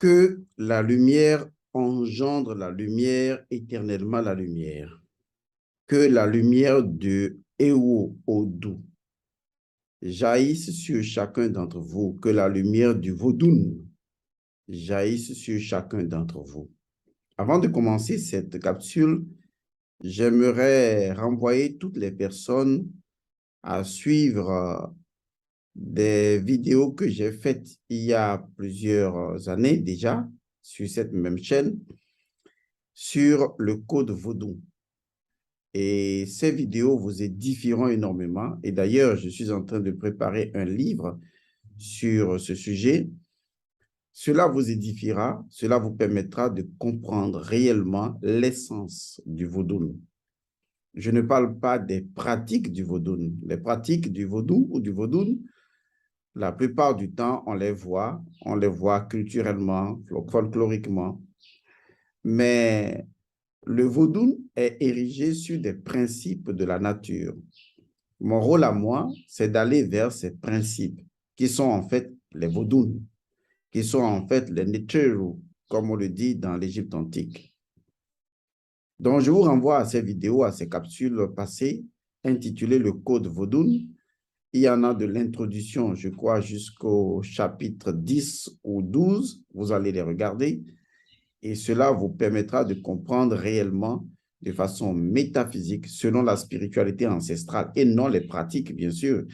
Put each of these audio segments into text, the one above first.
Que la lumière engendre la lumière, éternellement la lumière. Que la lumière de Ewo Odu jaillisse sur chacun d'entre vous. Que la lumière du Vodun jaillisse sur chacun d'entre vous. Avant de commencer cette capsule, j'aimerais renvoyer toutes les personnes à suivre des vidéos que j'ai faites il y a plusieurs années déjà sur cette même chaîne sur le code Vodou. Et ces vidéos vous édifieront énormément. Et d'ailleurs, je suis en train de préparer un livre sur ce sujet. Cela vous édifiera, cela vous permettra de comprendre réellement l'essence du vaudou. Je ne parle pas des pratiques du vaudou. Les pratiques du vaudou ou du vaudou, la plupart du temps, on les voit culturellement, folkloriquement. Mais le vaudou est érigé sur des principes de la nature. Mon rôle à moi, c'est d'aller vers ces principes qui sont en fait les vaudous, qui sont en fait les Neteru, comme on le dit dans l'Égypte antique. Donc, je vous renvoie à ces vidéos, à ces capsules passées, intitulées Le Code Vodun. Il y en a de l'introduction, je crois, jusqu'au chapitre 10 ou 12. Vous allez les regarder. Et cela vous permettra de comprendre réellement de façon métaphysique, selon la spiritualité ancestrale et non les pratiques, bien sûr.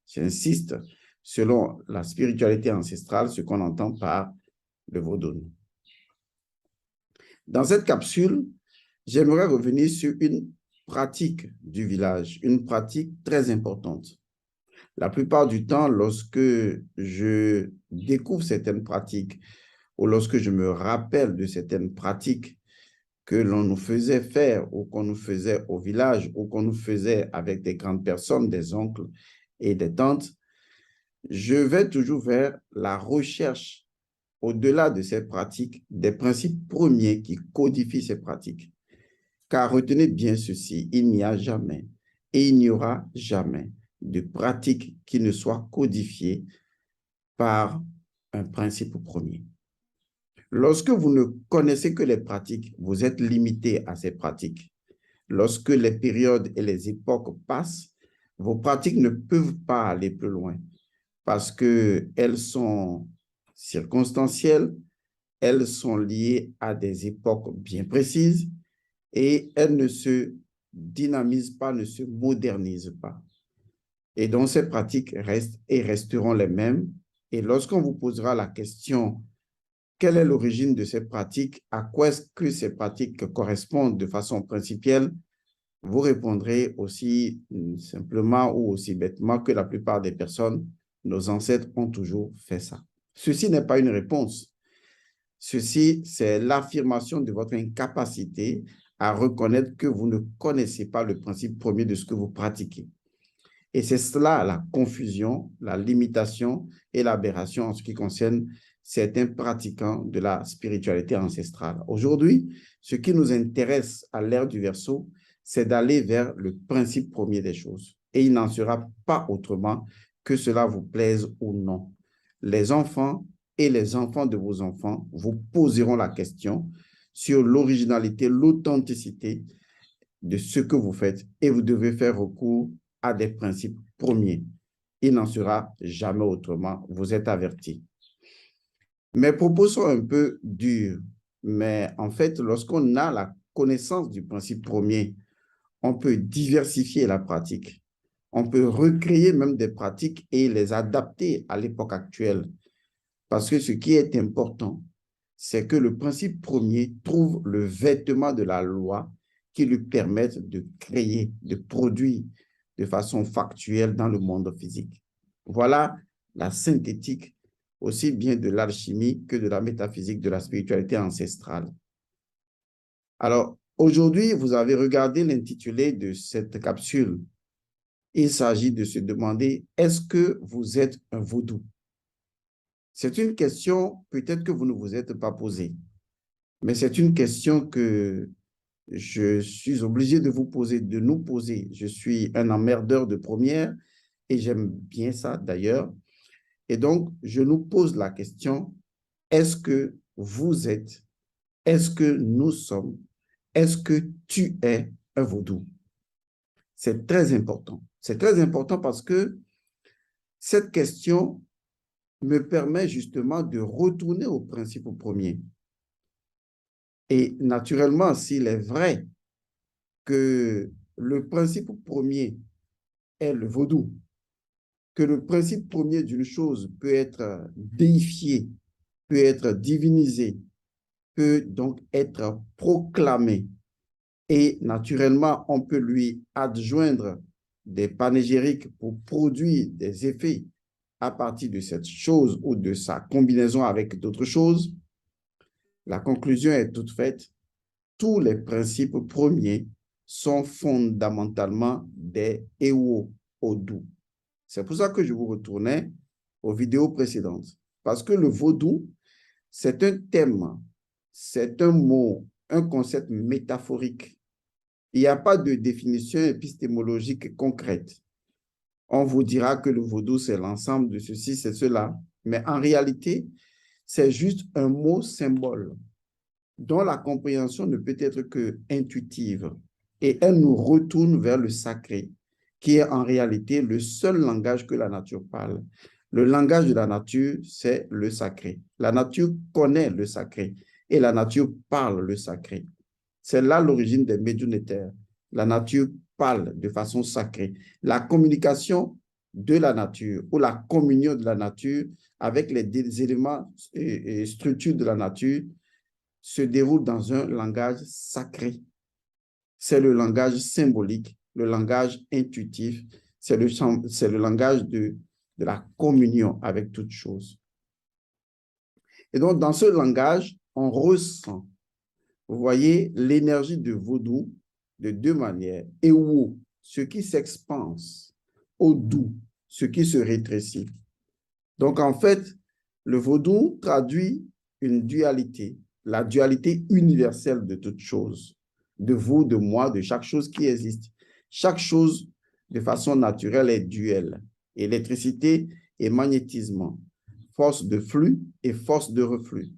J'insiste, selon la spiritualité ancestrale, ce qu'on entend par le vaudou. Dans cette capsule, j'aimerais revenir sur une pratique du village, une pratique très importante. La plupart du temps, lorsque je découvre certaines pratiques ou lorsque je me rappelle de certaines pratiques que l'on nous faisait faire ou qu'on nous faisait au village ou qu'on nous faisait avec des grandes personnes, des oncles et des tantes, je vais toujours vers la recherche, au-delà de ces pratiques, des principes premiers qui codifient ces pratiques. Car retenez bien ceci, il n'y a jamais et il n'y aura jamais de pratique qui ne soit codifiée par un principe premier. Lorsque vous ne connaissez que les pratiques, vous êtes limité à ces pratiques. Lorsque les périodes et les époques passent, vos pratiques ne peuvent pas aller plus loin parce qu'elles sont circonstancielles, elles sont liées à des époques bien précises et elles ne se dynamisent pas, ne se modernisent pas. Et donc, ces pratiques restent et resteront les mêmes. Et lorsqu'on vous posera la question, quelle est l'origine de ces pratiques, à quoi est-ce que ces pratiques correspondent de façon principielle, vous répondrez aussi simplement ou aussi bêtement que la plupart des personnes, nos ancêtres ont toujours fait ça. Ceci n'est pas une réponse. Ceci, c'est l'affirmation de votre incapacité à reconnaître que vous ne connaissez pas le principe premier de ce que vous pratiquez. Et c'est cela la confusion, la limitation et l'aberration en ce qui concerne certains pratiquants de la spiritualité ancestrale. Aujourd'hui, ce qui nous intéresse à l'ère du Verseau, c'est d'aller vers le principe premier des choses. Et il n'en sera pas autrement, que cela vous plaise ou non. Les enfants et les enfants de vos enfants vous poseront la question sur l'originalité, l'authenticité de ce que vous faites et vous devez faire recours à des principes premiers. Il n'en sera jamais autrement, vous êtes avertis. Mes propos sont un peu durs, mais en fait, lorsqu'on a la connaissance du principe premier, on peut diversifier la pratique. On peut recréer même des pratiques et les adapter à l'époque actuelle. Parce que ce qui est important, c'est que le principe premier trouve le vêtement de la loi qui lui permette de créer, de produire de façon factuelle dans le monde physique. Voilà la synthétique aussi bien de l'alchimie que de la métaphysique de la spiritualité ancestrale. Alors, aujourd'hui, vous avez regardé l'intitulé de cette capsule. Il s'agit de se demander, est-ce que vous êtes un vaudou? C'est une question peut-être que vous ne vous êtes pas posée, mais c'est une question que je suis obligé de vous poser, de nous poser. Je suis un emmerdeur de première et j'aime bien ça d'ailleurs. Et donc, je nous pose la question, est-ce que vous êtes, est-ce que nous sommes, est-ce que tu es un vaudou? C'est très important. C'est très important parce que cette question me permet justement de retourner au principe premier. Et naturellement, s'il est vrai que le principe premier est le vaudou, que le principe premier d'une chose peut être déifié, peut être divinisé, peut donc être proclamé. Et naturellement, on peut lui adjoindre des panégyriques pour produire des effets à partir de cette chose ou de sa combinaison avec d'autres choses. La conclusion est toute faite. Tous les principes premiers sont fondamentalement des Ewo Odu. C'est pour ça que je vous retournais aux vidéos précédentes. Parce que le vaudou, c'est un thème, c'est un mot, un concept métaphorique. Il n'y a pas de définition épistémologique concrète. On vous dira que le vaudou, c'est l'ensemble de ceci, c'est cela. Mais en réalité, c'est juste un mot symbole dont la compréhension ne peut être que intuitive. Et elle nous retourne vers le sacré, qui est en réalité le seul langage que la nature parle. Le langage de la nature, c'est le sacré. La nature connaît le sacré et la nature parle le sacré. C'est là l'origine des médiumnitaires. La nature parle de façon sacrée. La communication de la nature ou la communion de la nature avec les éléments et structures de la nature se déroule dans un langage sacré. C'est le langage symbolique, le langage intuitif, c'est le langage de la communion avec toute chose. Et donc, dans ce langage, on ressent, vous voyez, l'énergie de vaudou de deux manières. Ewo, ce qui s'expanse, Odu, ce qui se rétrécit. Donc, en fait, le vaudou traduit une dualité, la dualité universelle de toute chose, de vous, de moi, de chaque chose qui existe. Chaque chose, de façon naturelle, est duelle. Électricité et magnétisme, force de flux et force de reflux.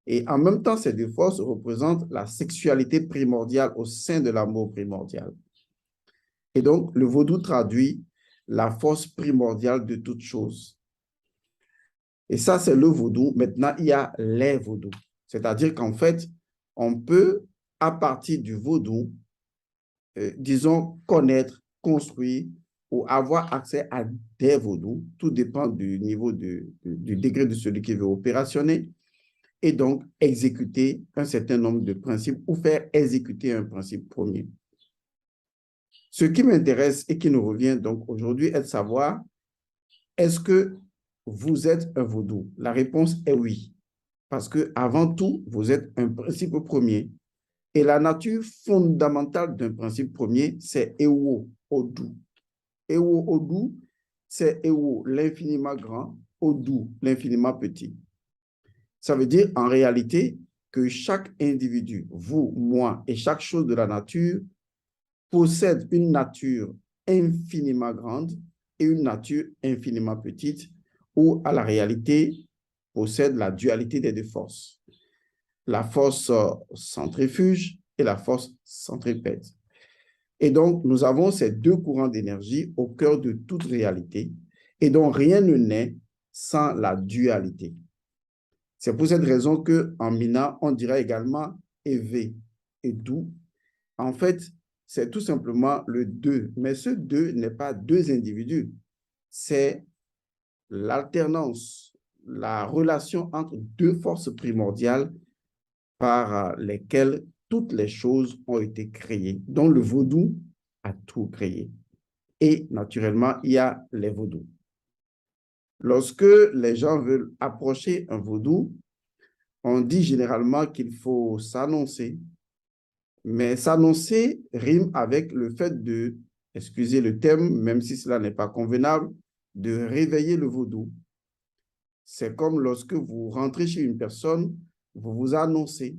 Et en même temps, ces deux forces représentent la sexualité primordiale au sein de l'amour primordial. Et donc, le vaudou traduit la force primordiale de toute chose. Et ça, c'est le vaudou. Maintenant, il y a les vaudous. C'est-à-dire qu'en fait, on peut, à partir du vaudou, disons, connaître, construire ou avoir accès à des vaudous. Tout dépend du niveau du degré de celui qui veut opérationner. Et donc exécuter un certain nombre de principes ou faire exécuter un principe premier. Ce qui m'intéresse et qui nous revient donc aujourd'hui est de savoir, est-ce que vous êtes un vaudou? La réponse est oui, parce que avant tout, vous êtes un principe premier. Et la nature fondamentale d'un principe premier, c'est Ewo Odu. Ewo Odu, c'est Ewo, l'infiniment grand, Odu, l'infiniment petit. Ça veut dire en réalité que chaque individu, vous, moi et chaque chose de la nature possède une nature infiniment grande et une nature infiniment petite ou à la réalité possède la dualité des deux forces. La force centrifuge et la force centripète. Et donc, nous avons ces deux courants d'énergie au cœur de toute réalité et dont rien ne naît sans la dualité. C'est pour cette raison qu'en Mina, on dirait également éveil et doux. En fait, c'est tout simplement le deux. Mais ce deux n'est pas deux individus. C'est l'alternance, la relation entre deux forces primordiales par lesquelles toutes les choses ont été créées, dont le vaudou a tout créé. Et naturellement, il y a les vaudous. Lorsque les gens veulent approcher un vaudou, on dit généralement qu'il faut s'annoncer, mais s'annoncer rime avec le fait de, excusez le terme, même si cela n'est pas convenable, de réveiller le vaudou. C'est comme lorsque vous rentrez chez une personne, vous vous annoncez.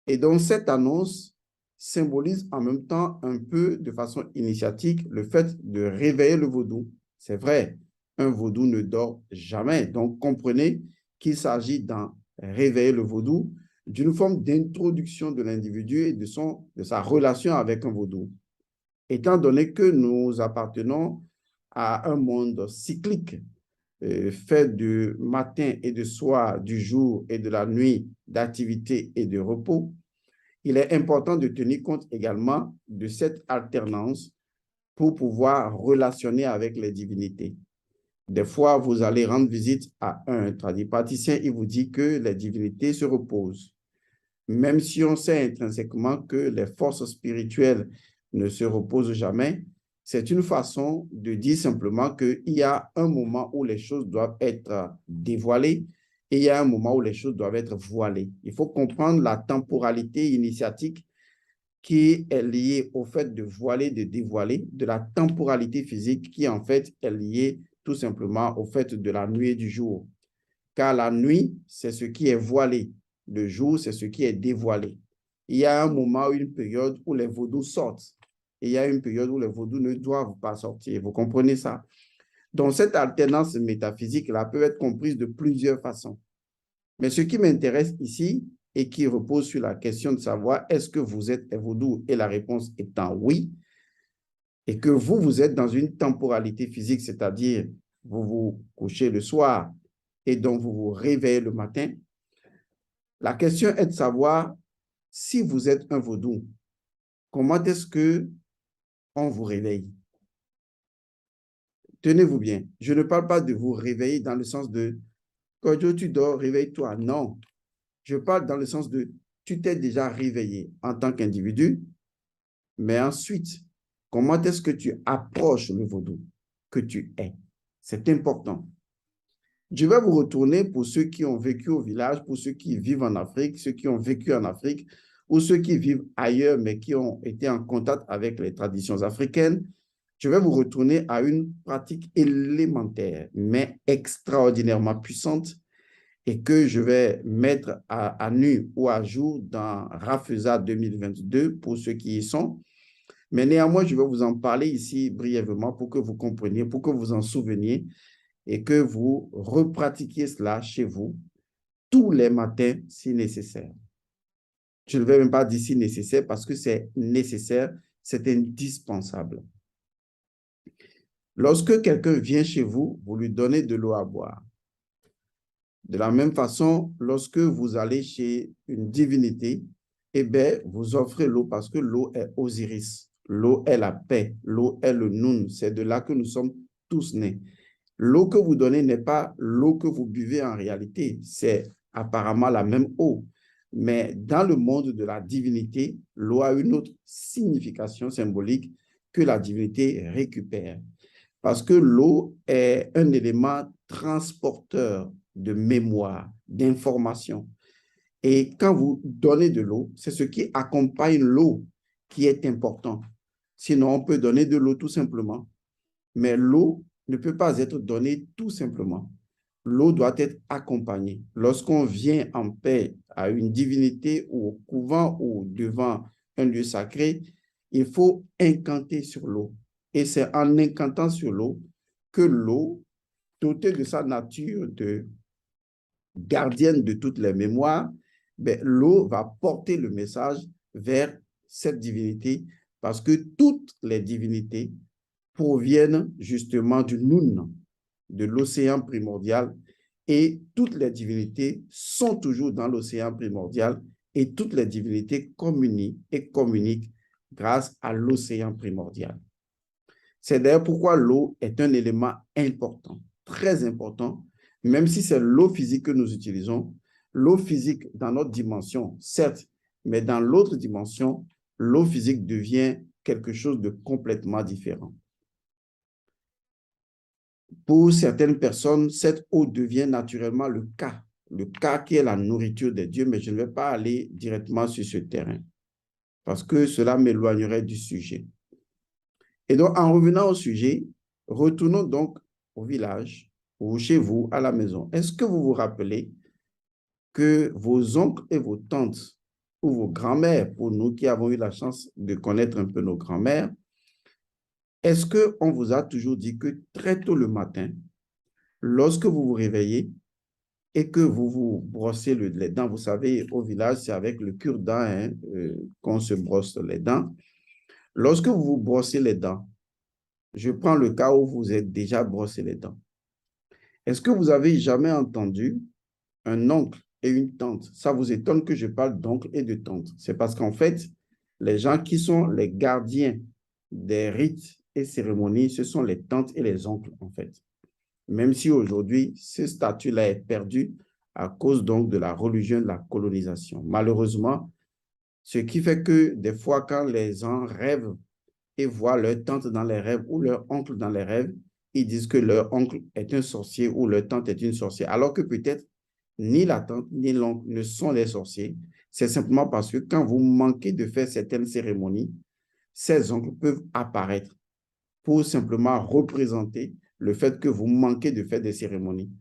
Et donc, cette annonce symbolise en même temps un peu de façon initiatique le fait de réveiller le vaudou. C'est vrai, un vaudou ne dort jamais. Donc, comprenez qu'il s'agit d'en réveiller le vaudou d'une forme d'introduction de l'individu et de sa relation avec un vaudou. Étant donné que nous appartenons à un monde cyclique, fait du matin et du soir, du jour et de la nuit, d'activité et de repos, il est important de tenir compte également de cette alternance pour pouvoir relationner avec les divinités. Des fois, vous allez rendre visite à un tradipraticien, il vous dit que les divinités se reposent. Même si on sait intrinsèquement que les forces spirituelles ne se reposent jamais, c'est une façon de dire simplement qu'il y a un moment où les choses doivent être dévoilées et il y a un moment où les choses doivent être voilées. Il faut comprendre la temporalité initiatique qui est liée au fait de voiler, de dévoiler, de la temporalité physique qui en fait est liée tout simplement au fait de la nuit et du jour. Car la nuit, c'est ce qui est voilé. Le jour, c'est ce qui est dévoilé. Il y a un moment, une période où les vaudous sortent. Et il y a une période où les vaudous ne doivent pas sortir. Vous comprenez ça? Donc, cette alternance métaphysique-là peut être comprise de plusieurs façons. Mais ce qui m'intéresse ici et qui repose sur la question de savoir est-ce que vous êtes vaudou et la réponse étant oui, et que vous êtes dans une temporalité physique, c'est-à-dire vous vous couchez le soir et donc vous vous réveillez le matin. La question est de savoir si vous êtes un vaudou, comment est-ce qu'on vous réveille? Tenez-vous bien, je ne parle pas de vous réveiller dans le sens de quand tu dors, réveille-toi. Non, je parle dans le sens de tu t'es déjà réveillé en tant qu'individu, mais ensuite, comment est-ce que tu approches le vaudou que tu es? C'est important. Je vais vous retourner pour ceux qui ont vécu au village, pour ceux qui vivent en Afrique, ceux qui ont vécu en Afrique, ou ceux qui vivent ailleurs, mais qui ont été en contact avec les traditions africaines. Je vais vous retourner à une pratique élémentaire, mais extraordinairement puissante, et que je vais mettre à nu ou à jour dans Rafeza 2022 pour ceux qui y sont. Mais néanmoins, je vais vous en parler ici brièvement pour que vous compreniez, pour que vous en souveniez et que vous repratiquiez cela chez vous tous les matins si nécessaire. Je ne vais même pas dire si nécessaire parce que c'est nécessaire, c'est indispensable. Lorsque quelqu'un vient chez vous, vous lui donnez de l'eau à boire. De la même façon, lorsque vous allez chez une divinité, eh bien, vous offrez l'eau parce que l'eau est Osiris. L'eau est la paix. L'eau est le Nun. C'est de là que nous sommes tous nés. L'eau que vous donnez n'est pas l'eau que vous buvez en réalité. C'est apparemment la même eau. Mais dans le monde de la divinité, l'eau a une autre signification symbolique que la divinité récupère. Parce que l'eau est un élément transporteur de mémoire, d'information. Et quand vous donnez de l'eau, c'est ce qui accompagne l'eau qui est important. Sinon, on peut donner de l'eau tout simplement. Mais l'eau ne peut pas être donnée tout simplement. L'eau doit être accompagnée. Lorsqu'on vient en paix à une divinité ou au couvent ou devant un lieu sacré, il faut incanter sur l'eau. Et c'est en incantant sur l'eau que l'eau, dotée de sa nature de gardienne de toutes les mémoires, ben, l'eau va porter le message vers cette divinité parce que toutes les divinités proviennent justement du Nun, de l'océan primordial, et toutes les divinités sont toujours dans l'océan primordial et toutes les divinités communient et communiquent grâce à l'océan primordial. C'est d'ailleurs pourquoi l'eau est un élément important, très important, même si c'est l'eau physique que nous utilisons. L'eau physique dans notre dimension, certes, mais dans l'autre dimension, l'eau physique devient quelque chose de complètement différent. Pour certaines personnes, cette eau devient naturellement le cas qui est la nourriture des dieux, mais je ne vais pas aller directement sur ce terrain parce que cela m'éloignerait du sujet. Et donc, en revenant au sujet, retournons donc au village ou chez vous, à la maison. Est-ce que vous vous rappelez que vos oncles et vos tantes ou vos grands-mères, pour nous qui avons eu la chance de connaître un peu nos grands-mères, est-ce qu'on vous a toujours dit que très tôt le matin, lorsque vous vous réveillez, et que vous vous brossez les dents, vous savez, au village, c'est avec le cure-dent hein, qu'on se brosse les dents. Lorsque vous vous brossez les dents, je prends le cas où vous êtes déjà brossé les dents. Est-ce que vous avez jamais entendu un oncle et une tante? Ça vous étonne que je parle d'oncle et de tante. C'est parce qu'en fait, les gens qui sont les gardiens des rites et cérémonies, ce sont les tantes et les oncles, en fait. Même si aujourd'hui, ce statut-là est perdu à cause donc de la religion de la colonisation. Malheureusement, ce qui fait que des fois, quand les gens rêvent et voient leur tante dans les rêves ou leur oncle dans les rêves, ils disent que leur oncle est un sorcier ou leur tante est une sorcière, alors que peut-être ni la tante ni l'oncle ne sont des sorciers. C'est simplement parce que quand vous manquez de faire certaines cérémonies, ces oncles peuvent apparaître pour simplement représenter le fait que vous manquez de faire des cérémonies,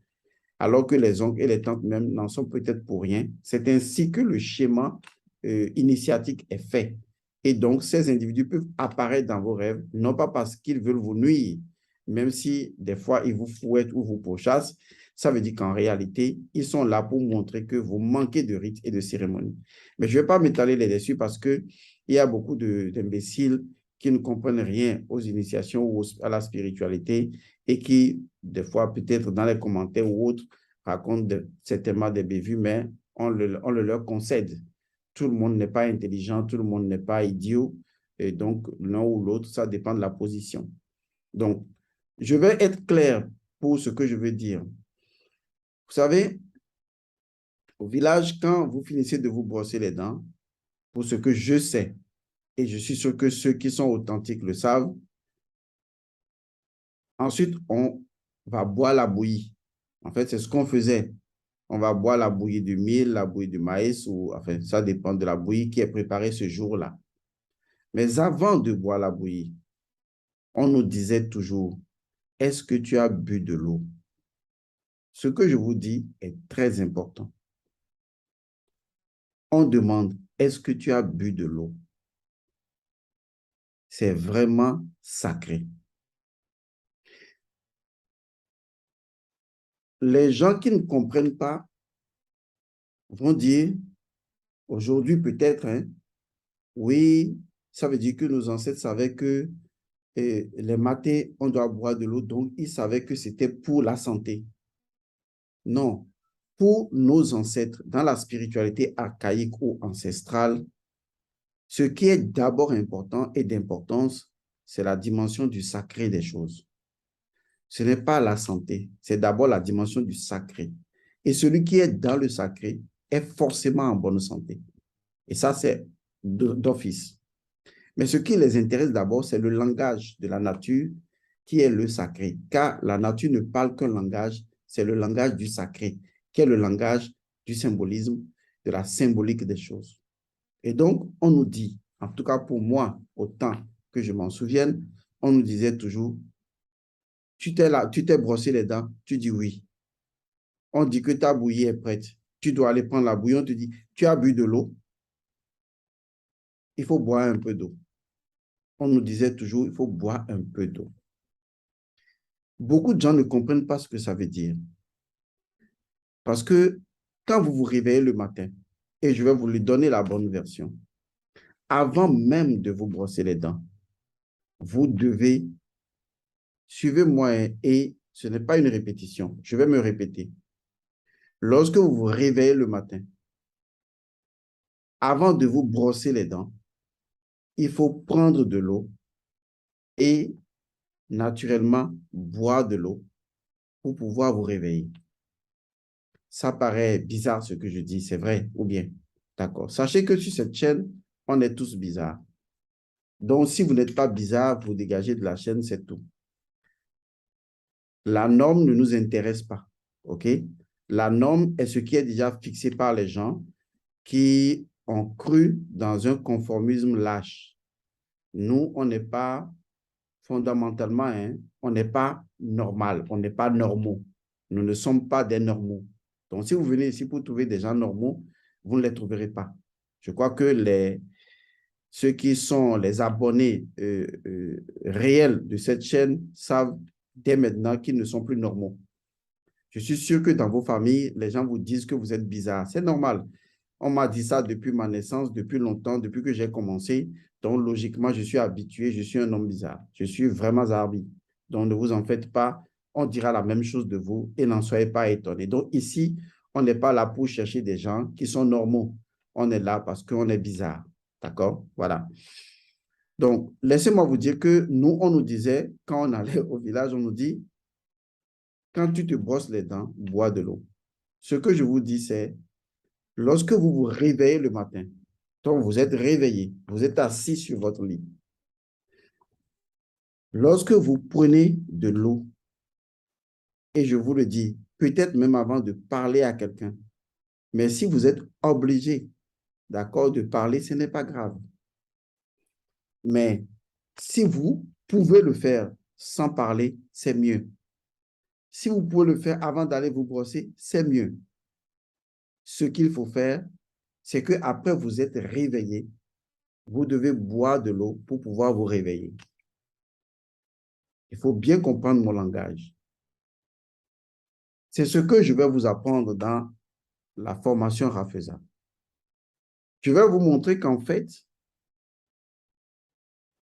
alors que les oncles et les tantes même n'en sont peut-être pour rien. C'est ainsi que le schéma initiatique est fait. Et donc, ces individus peuvent apparaître dans vos rêves, non pas parce qu'ils veulent vous nuire, même si des fois ils vous fouettent ou vous pourchassent, ça veut dire qu'en réalité, ils sont là pour montrer que vous manquez de rites et de cérémonies. Mais je ne vais pas m'étaler là-dessus parce qu'il y a beaucoup d'imbéciles qui ne comprennent rien aux initiations ou à la spiritualité et qui, des fois, peut-être dans les commentaires ou autres, racontent certainement des bévues, mais on le leur concède. Tout le monde n'est pas intelligent, tout le monde n'est pas idiot, et donc l'un ou l'autre, ça dépend de la position. Donc, je vais être clair pour ce que je veux dire. Vous savez, au village, quand vous finissez de vous brosser les dents, pour ce que je sais, et je suis sûr que ceux qui sont authentiques le savent, ensuite, on va boire la bouillie. En fait, c'est ce qu'on faisait. On va boire la bouillie du mil, la bouillie du maïs, ou enfin, ça dépend de la bouillie qui est préparée ce jour-là. Mais avant de boire la bouillie, on nous disait toujours, est-ce que tu as bu de l'eau? Ce que je vous dis est très important. On demande, est-ce que tu as bu de l'eau? C'est vraiment sacré. Les gens qui ne comprennent pas vont dire, aujourd'hui peut-être, hein, oui, ça veut dire que nos ancêtres savaient que les matins, on doit boire de l'eau, donc ils savaient que c'était pour la santé. Non, pour nos ancêtres, dans la spiritualité archaïque ou ancestrale, ce qui est d'abord important et d'importance, c'est la dimension du sacré des choses. Ce n'est pas la santé, c'est d'abord la dimension du sacré. Et celui qui est dans le sacré est forcément en bonne santé. Et ça, c'est d'office. Mais ce qui les intéresse d'abord, c'est le langage de la nature qui est le sacré. Car la nature ne parle qu'un langage, c'est le langage du sacré, qui est le langage du symbolisme, de la symbolique des choses. Et donc, on nous dit, en tout cas pour moi, autant que je m'en souvienne, on nous disait toujours, tu t'es brossé les dents, tu dis oui. On dit que ta bouillie est prête. Tu dois aller prendre la bouillie, on te dit, tu as bu de l'eau, il faut boire un peu d'eau. On nous disait toujours, il faut boire un peu d'eau. Beaucoup de gens ne comprennent pas ce que ça veut dire. Parce que quand vous vous réveillez le matin, et je vais vous lui donner la bonne version, avant même de vous brosser les dents, vous devez, suivez-moi et ce n'est pas une répétition, je vais me répéter. Lorsque vous vous réveillez le matin, avant de vous brosser les dents, il faut prendre de l'eau et naturellement boire de l'eau pour pouvoir vous réveiller. Ça paraît bizarre ce que je dis, c'est vrai ou bien? D'accord. Sachez que sur cette chaîne, on est tous bizarres. Donc, si vous n'êtes pas bizarre, vous dégagez de la chaîne, c'est tout. La norme ne nous intéresse pas. OK? La norme est ce qui est déjà fixé par les gens qui ont cru dans un conformisme lâche. Nous, on n'est pas fondamentalement, hein, on n'est pas normal, on n'est pas normaux. Nous ne sommes pas des normaux. Donc, si vous venez ici pour trouver des gens normaux, vous ne les trouverez pas. Je crois que ceux qui sont les abonnés réels de cette chaîne savent dès maintenant qu'ils ne sont plus normaux. Je suis sûr que dans vos familles, les gens vous disent que vous êtes bizarre. C'est normal. On m'a dit ça depuis ma naissance, depuis longtemps, depuis que j'ai commencé. Donc, logiquement, je suis habitué, je suis un homme bizarre. Je suis vraiment zarbi. Donc, ne vous en faites pas. On dira la même chose de vous et n'en soyez pas étonnés. Donc, ici, on n'est pas là pour chercher des gens qui sont normaux. On est là parce qu'on est bizarre. D'accord? Voilà. Donc, laissez-moi vous dire que nous, on nous disait, quand on allait au village, on nous dit, quand tu te brosses les dents, bois de l'eau. Ce que je vous dis, c'est, lorsque vous vous réveillez le matin, donc vous êtes réveillé, vous êtes assis sur votre lit. Lorsque vous prenez de l'eau, et je vous le dis, peut-être même avant de parler à quelqu'un, mais si vous êtes obligé, d'accord, de parler, ce n'est pas grave. Mais si vous pouvez le faire sans parler, c'est mieux. Si vous pouvez le faire avant d'aller vous brosser, c'est mieux. Ce qu'il faut faire, c'est qu'après vous êtes réveillé, vous devez boire de l'eau pour pouvoir vous réveiller. Il faut bien comprendre mon langage. C'est ce que je vais vous apprendre dans la formation Rafeza. Je vais vous montrer qu'en fait,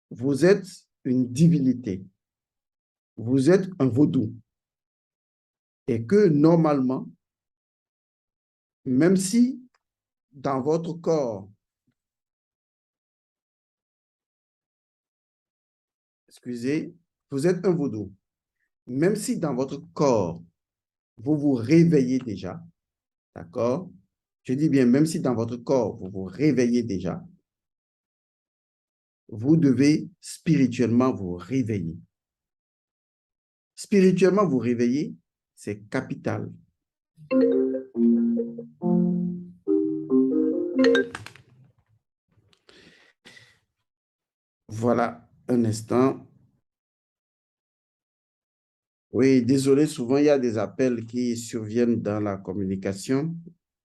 vous êtes une divinité. Vous êtes un vaudou. Et que normalement, même si dans votre corps, excusez, vous êtes un vaudou, même si dans votre corps, vous vous réveillez déjà, d'accord? Je dis bien, même si dans votre corps, vous vous réveillez déjà, vous devez spirituellement vous réveiller. Spirituellement vous réveiller, c'est capital. Voilà, un instant. Oui, désolé, souvent il y a des appels qui surviennent dans la communication.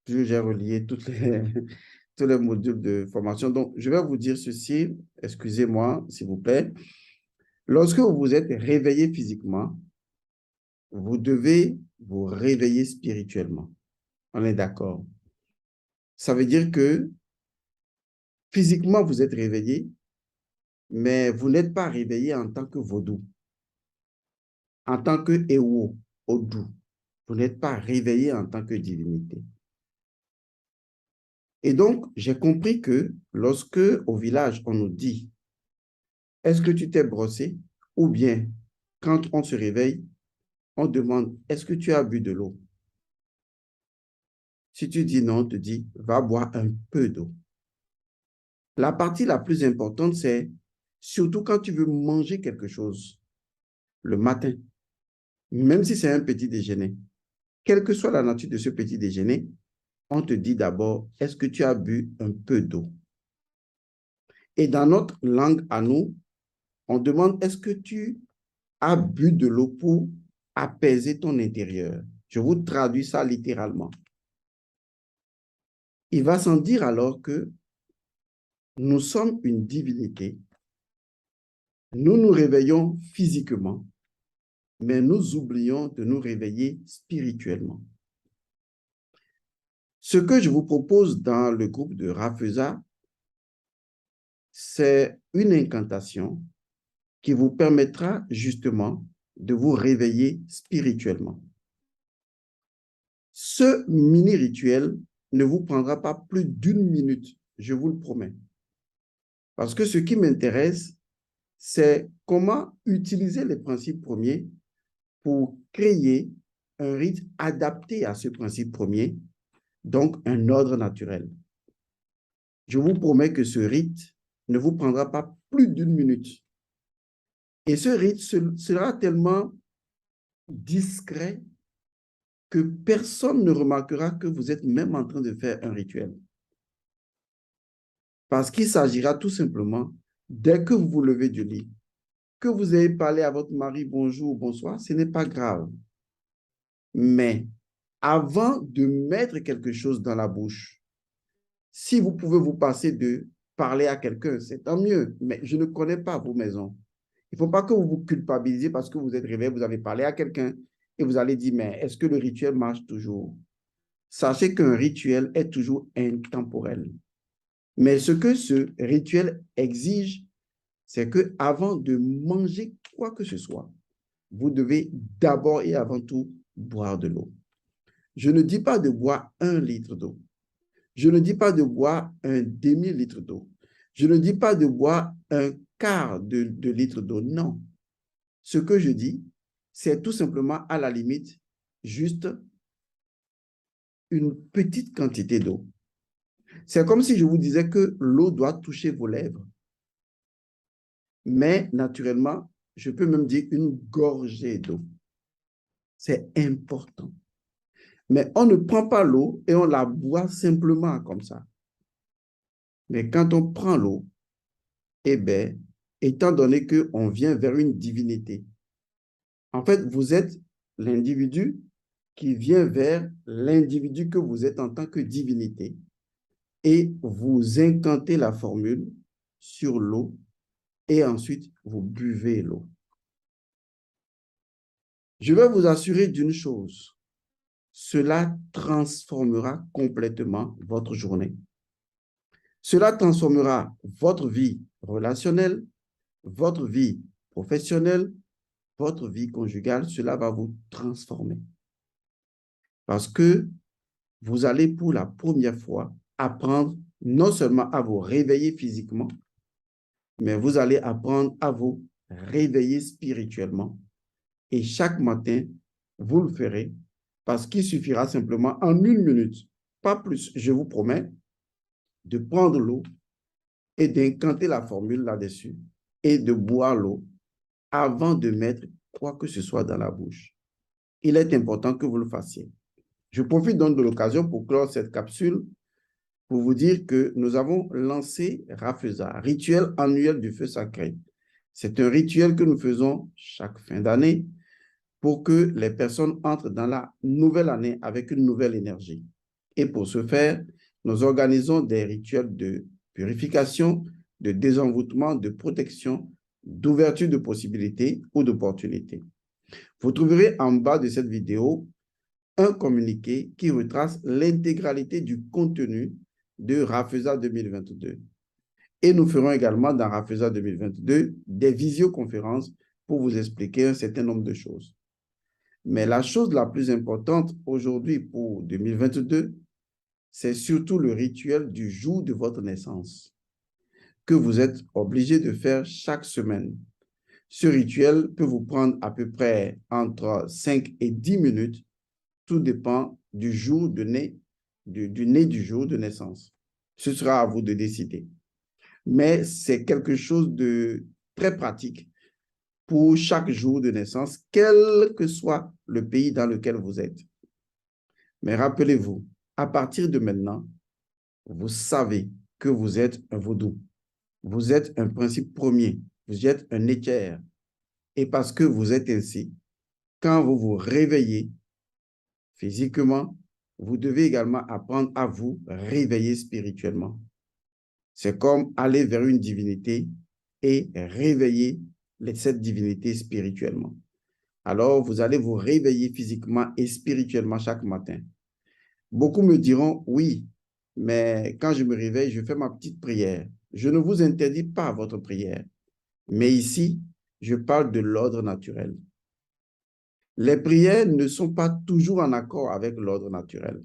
J'ai relié tous les modules de formation. Donc, je vais vous dire ceci, excusez-moi, s'il vous plaît. Lorsque vous vous êtes réveillé physiquement, vous devez vous réveiller spirituellement. On est d'accord. Ça veut dire que physiquement, vous êtes réveillé, mais vous n'êtes pas réveillé en tant que vaudou, en tant que Ewo, Odou. Vous n'êtes pas réveillé en tant que divinité. Et donc, j'ai compris que lorsque au village, on nous dit, est-ce que tu t'es brossé? Ou bien, quand on se réveille, on demande, est-ce que tu as bu de l'eau? Si tu dis non, on te dit, va boire un peu d'eau. La partie la plus importante, c'est surtout quand tu veux manger quelque chose le matin, même si c'est un petit déjeuner, quelle que soit la nature de ce petit déjeuner, on te dit d'abord, est-ce que tu as bu un peu d'eau? Et dans notre langue à nous, on demande, est-ce que tu as bu de l'eau pour apaiser ton intérieur? Je vous traduis ça littéralement. Il va sans dire alors que nous sommes une divinité. Nous nous réveillons physiquement, mais nous oublions de nous réveiller spirituellement. Ce que je vous propose dans le groupe de Rafeza, c'est une incantation qui vous permettra justement de vous réveiller spirituellement. Ce mini-rituel ne vous prendra pas plus d'une minute, je vous le promets. Parce que ce qui m'intéresse, c'est comment utiliser les principes premiers pour créer un rite adapté à ce principe premier, donc un ordre naturel. Je vous promets que ce rite ne vous prendra pas plus d'une minute. Et ce rite sera tellement discret que personne ne remarquera que vous êtes même en train de faire un rituel. Parce qu'il s'agira tout simplement, dès que vous vous levez du lit, que vous ayez parlé à votre mari bonjour ou bonsoir, ce n'est pas grave. Mais avant de mettre quelque chose dans la bouche, si vous pouvez vous passer de parler à quelqu'un, c'est tant mieux. Mais je ne connais pas vos maisons. Il ne faut pas que vous vous culpabilisiez parce que vous êtes réveillé, vous avez parlé à quelqu'un Et vous allez dire, mais est-ce que le rituel marche toujours? Sachez qu'un rituel est toujours intemporel. Mais ce que ce rituel exige, c'est qu'avant de manger quoi que ce soit, vous devez d'abord et avant tout boire de l'eau. Je ne dis pas de boire 1 litre d'eau. Je ne dis pas de boire un demi-litre d'eau. Je ne dis pas de boire un quart de litre d'eau. Non. Ce que je dis, c'est tout simplement à la limite juste une petite quantité d'eau. C'est comme si je vous disais que l'eau doit toucher vos lèvres. Mais naturellement, je peux même dire une gorgée d'eau. C'est important. Mais on ne prend pas l'eau et on la boit simplement comme ça. Mais quand on prend l'eau, eh bien, étant donné qu'on vient vers une divinité, en fait, vous êtes l'individu qui vient vers l'individu que vous êtes en tant que divinité et vous incantez la formule sur l'eau et ensuite vous buvez l'eau. Je vais vous assurer d'une chose, cela transformera complètement votre journée. Cela transformera votre vie relationnelle, votre vie professionnelle, votre vie conjugale. Cela va vous transformer. Parce que vous allez pour la première fois apprendre non seulement à vous réveiller physiquement, mais vous allez apprendre à vous réveiller spirituellement. Et chaque matin, vous le ferez parce qu'il suffira simplement en 1 minute, pas plus, je vous promets, de prendre l'eau et d'incanter la formule là-dessus et de boire l'eau avant de mettre quoi que ce soit dans la bouche. Il est important que vous le fassiez. Je profite donc de l'occasion pour clore cette capsule pour vous dire que nous avons lancé Rafeza, rituel annuel du feu sacré. C'est un rituel que nous faisons chaque fin d'année pour que les personnes entrent dans la nouvelle année avec une nouvelle énergie. Et pour ce faire, nous organisons des rituels de purification, de désenvoûtement, de protection, d'ouverture de possibilités ou d'opportunités. Vous trouverez en bas de cette vidéo un communiqué qui retrace l'intégralité du contenu de Rafeza 2022. Et nous ferons également dans Rafeza 2022 des visioconférences pour vous expliquer un certain nombre de choses. Mais la chose la plus importante aujourd'hui pour 2022, c'est surtout le rituel du jour de votre naissance que vous êtes obligé de faire chaque semaine. Ce rituel peut vous prendre à peu près entre 5 et 10 minutes. Tout dépend du jour de né, du jour de naissance. Ce sera à vous de décider. Mais c'est quelque chose de très pratique pour chaque jour de naissance, quel que soit le pays dans lequel vous êtes. Mais rappelez-vous, à partir de maintenant, vous savez que vous êtes un vaudou. Vous êtes un principe premier. Vous êtes un éther. Et parce que vous êtes ainsi, quand vous vous réveillez physiquement, vous devez également apprendre à vous réveiller spirituellement. C'est comme aller vers une divinité et réveiller cette divinité spirituellement. Alors, vous allez vous réveiller physiquement et spirituellement chaque matin. Beaucoup me diront, oui, mais quand je me réveille, je fais ma petite prière. Je ne vous interdis pas votre prière. Mais ici, je parle de l'ordre naturel. Les prières ne sont pas toujours en accord avec l'ordre naturel.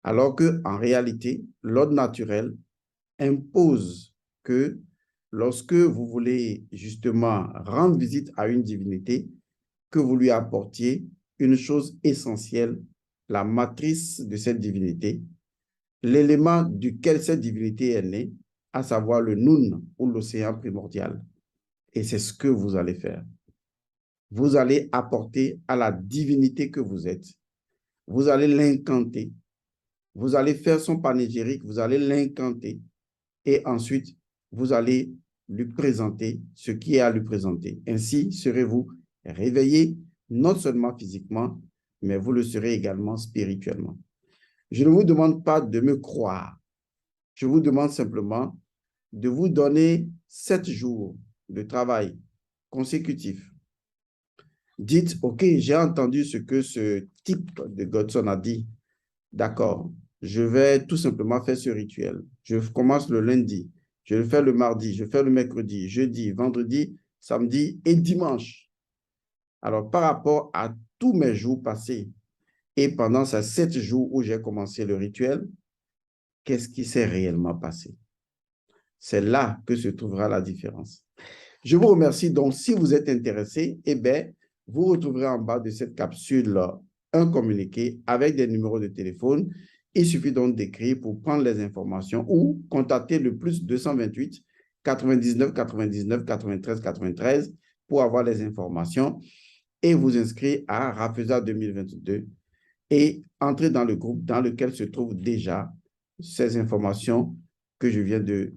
Alors qu'en réalité, l'ordre naturel impose que lorsque vous voulez justement rendre visite à une divinité, que vous lui apportiez une chose essentielle, la matrice de cette divinité, l'élément duquel cette divinité est née, à savoir le Nun ou l'océan primordial. Et c'est ce que vous allez faire. Vous allez apporter à la divinité que vous êtes. Vous allez l'incanter. Vous allez faire son panégyrique, vous allez l'incanter. Et ensuite, vous allez lui présenter ce qui est à lui présenter. Ainsi, serez-vous réveillé, non seulement physiquement, mais vous le serez également spirituellement. Je ne vous demande pas de me croire. Je vous demande simplement de vous donner 7 jours de travail consécutifs Dites, OK, j'ai entendu ce que ce type de Godson a dit. D'accord, je vais tout simplement faire ce rituel. Je commence le lundi, je le fais le mardi, je le fais le mercredi, jeudi, vendredi, samedi et dimanche. Alors, par rapport à tous mes jours passés et pendant ces 7 jours où j'ai commencé le rituel, qu'est-ce qui s'est réellement passé? C'est là que se trouvera la différence. Je vous remercie. Donc, si vous êtes intéressé, eh bien, vous retrouverez en bas de cette capsule un communiqué avec des numéros de téléphone. Il suffit donc d'écrire pour prendre les informations ou contacter le plus 228 99 99 93 93 pour avoir les informations et vous inscrire à Rafeza 2022 et entrer dans le groupe dans lequel se trouvent déjà ces informations que je viens de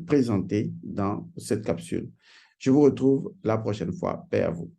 présenter dans cette capsule. Je vous retrouve la prochaine fois. Paix à vous.